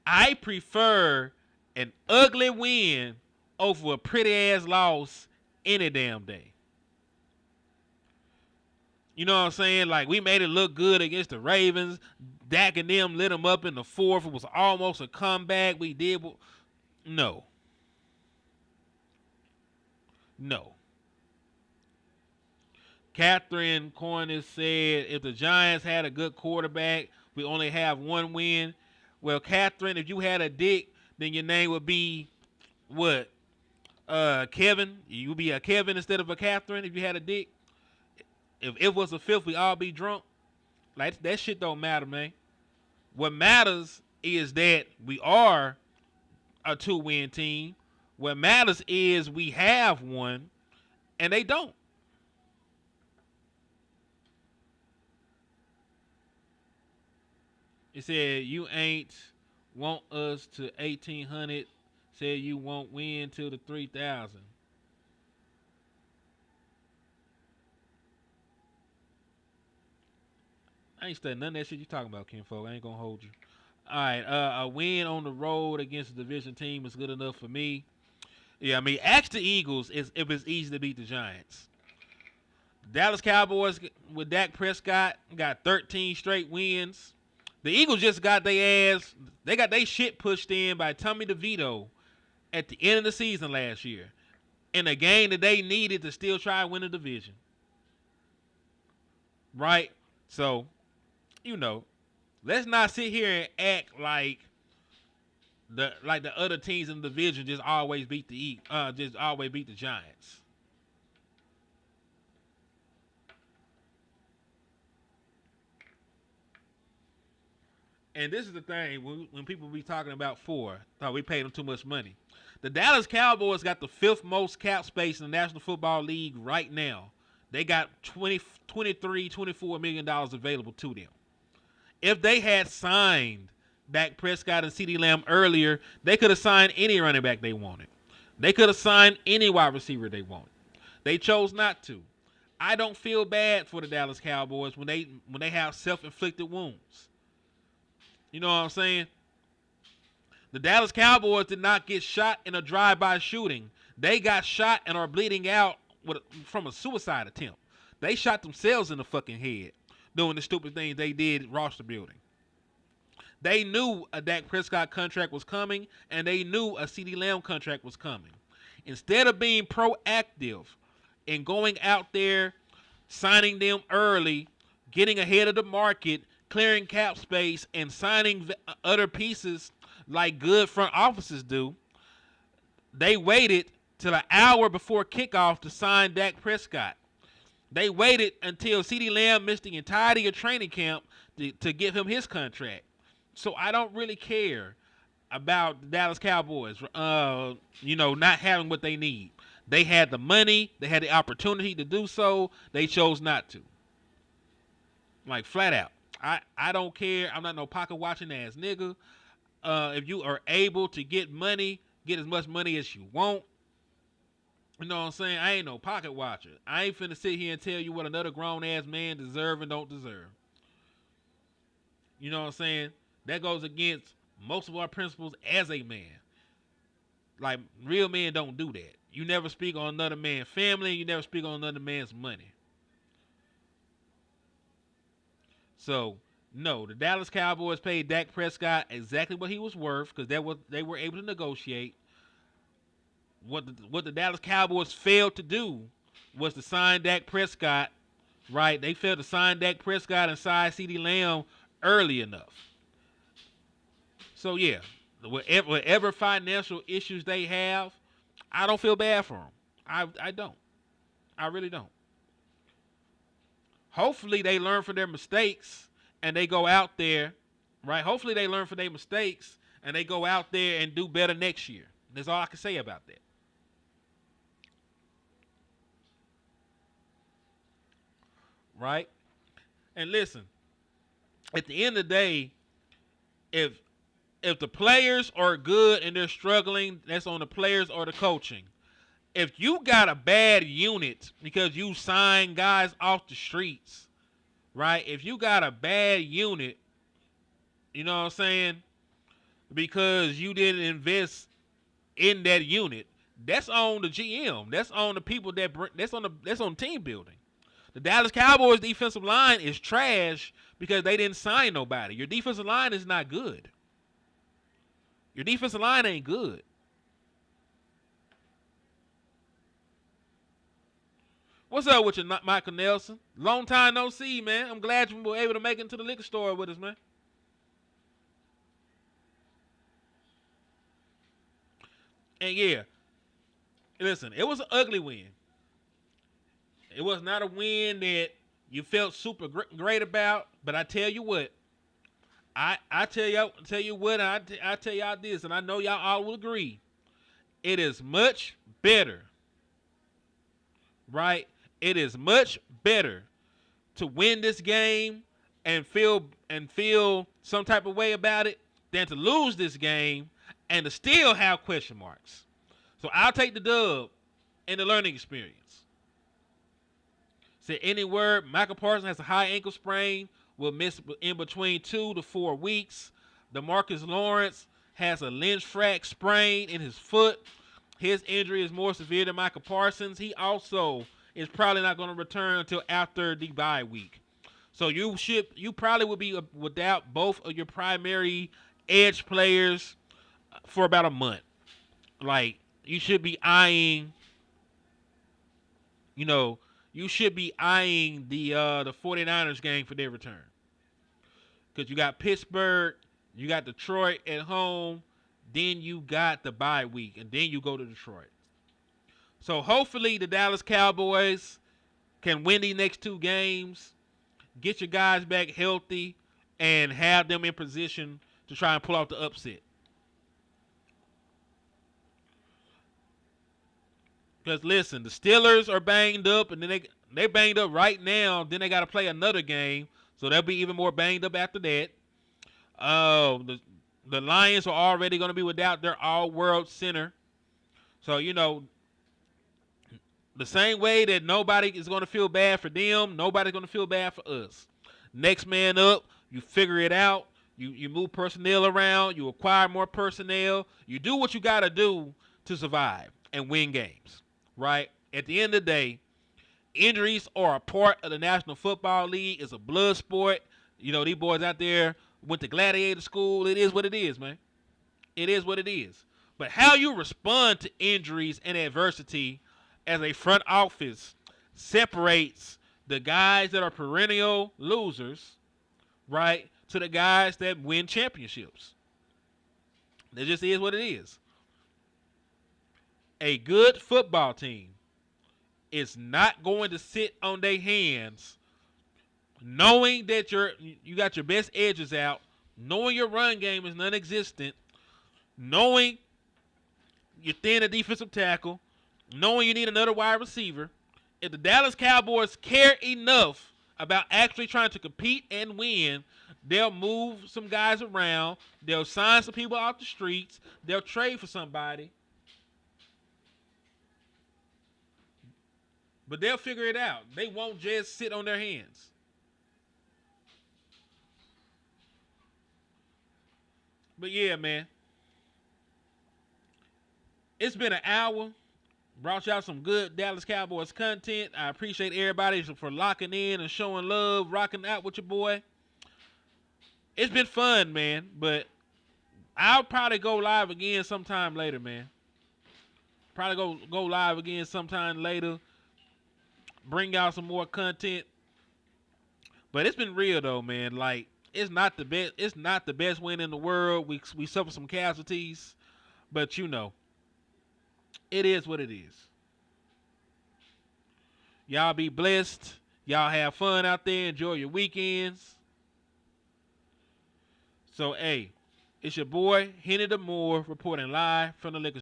I prefer an ugly win over a pretty ass loss any damn day. You know what I'm saying? Like, we made it look good against the Ravens. Dak and them lit them up in the fourth. It was almost a comeback. We did. No. No. Catherine Cornish said, if the Giants had a good quarterback, we only have one win. Well, Catherine, if you had a dick, then your name would be what? Kevin. You would be a Kevin instead of a Catherine if you had a dick. If it was a fifth, we all be drunk. Like, that shit don't matter, man. What matters is that we are a 2-win team. What matters is we have one, and they don't. It said, you ain't want us to 1,800. Said you won't win till the 3,000. I ain't studying none of that shit you talking about, kinfolk. I ain't gonna hold you. All right, a win on the road against a division team is good enough for me. Yeah, I mean, ask the Eagles if it's easy to beat the Giants. Dallas Cowboys with Dak Prescott got 13 straight wins. The Eagles just got their shit pushed in by Tommy DeVito at the end of the season last year in a game that they needed to still try to win the division. Right? So, you know, let's not sit here and act like the other teams in the division just always beat the Giants. And this is the thing, when people be talking about we paid them too much money. The Dallas Cowboys got the 5th most cap space in the National Football League right now. They got $24 million available to them. If they had signed Dak Prescott and CeeDee Lamb earlier, they could have signed any running back they wanted. They could have signed any wide receiver they wanted. They chose not to. I don't feel bad for the Dallas Cowboys when they have self-inflicted wounds. You know what I'm saying? The Dallas Cowboys did not get shot in a drive-by shooting. They got shot and are bleeding out from a suicide attempt. They shot themselves in the fucking head doing the stupid things they did roster building. They knew a Dak Prescott contract was coming, and they knew a CeeDee Lamb contract was coming. Instead of being proactive and going out there, signing them early, getting ahead of the market, clearing cap space, and signing other pieces like good front offices do, they waited till an hour before kickoff to sign Dak Prescott. They waited until CeeDee Lamb missed the entirety of training camp to give him his contract. So I don't really care about the Dallas Cowboys, not having what they need. They had the money. They had the opportunity to do so. They chose not to. Like, flat out. I don't care. I'm not no pocket watching ass nigga. If you are able to get money, get as much money as you want. You know what I'm saying? I ain't no pocket watcher. I ain't finna sit here and tell you what another grown ass man deserve and don't deserve. You know what I'm saying? That goes against most of our principles as a man. Like, real men don't do that. You never speak on another man's family. You never speak on another man's money. So, no, the Dallas Cowboys paid Dak Prescott exactly what he was worth because they were able to negotiate. What the Dallas Cowboys failed to do was to sign Dak Prescott, right? They failed to sign Dak Prescott and sign CeeDee Lamb early enough. So, yeah, whatever financial issues they have, I don't feel bad for them. I don't. I really don't. Hopefully they learn from their mistakes and they go out there, right? Hopefully they learn from their mistakes and they go out there and do better next year. That's all I can say about that. Right? And listen, at the end of the day, if the players are good and they're struggling, that's on the players or the coaching. If you got a bad unit because you signed guys off the streets, right? If you got a bad unit, you know what I'm saying? Because you didn't invest in that unit, that's on the GM. That's on the people that's on team building. The Dallas Cowboys defensive line is trash because they didn't sign nobody. Your defensive line is not good. Your defensive line ain't good. What's up with you, Michael Nelson? Long time no see, man. I'm glad you were able to make it to the liquor store with us, man. And yeah, listen, it was an ugly win. It was not a win that you felt super great about, but I tell you what, I tell y'all this, and I know y'all all will agree. It is much better, right? It is much better to win this game and feel some type of way about it than to lose this game and to still have question marks. So I'll take the dub and the learning experience. Said any word, Michael Parsons has a high ankle sprain, will miss in between 2 to 4 weeks. DeMarcus Lawrence has a Lynch-Frack sprain in his foot. His injury is more severe than Michael Parsons. He also is probably not going to return until after the bye week. So you probably will be without both of your primary edge players for about a month. Like, you should be eyeing, the 49ers game for their return. Because you got Pittsburgh, you got Detroit at home, then you got the bye week, and then you go to Detroit. So hopefully the Dallas Cowboys can win these next 2 games, get your guys back healthy, and have them in position to try and pull off the upset. Because listen, the Steelers are banged up, and then they banged up right now. Then they got to play another game, so they'll be even more banged up after that. The Lions are already going to be without their all-world center. So, the same way that nobody is going to feel bad for them, nobody's going to feel bad for us. Next man up, you figure it out. You move personnel around. You acquire more personnel. You do what you got to do to survive and win games, right? At the end of the day, injuries are a part of the National Football League. It's a blood sport. These boys out there went to gladiator school. It is what it is, man. It is what it is. But how you respond to injuries and adversity as a front office separates the guys that are perennial losers, right, to the guys that win championships. It just is what it is. A good football team is not going to sit on their hands knowing that you got your best edges out, knowing your run game is non-existent, knowing you're thin at defensive tackle, knowing you need another wide receiver. If the Dallas Cowboys care enough about actually trying to compete and win, they'll move some guys around. They'll sign some people off the streets. They'll trade for somebody. But they'll figure it out. They won't just sit on their hands. But yeah, man. It's been an hour. Brought y'all some good Dallas Cowboys content. I appreciate everybody for locking in and showing love, rocking out with your boy. It's been fun, man. But I'll probably go live again sometime later, man. Probably go live again sometime later. Bring y'all some more content. But it's been real though, man. Like, it's not the best. It's not the best win in the world. We suffered some casualties, but you know, it is what it is. Y'all be blessed. Y'all have fun out there. Enjoy your weekends. So, hey, it's your boy Hennythemoor reporting live from the liquor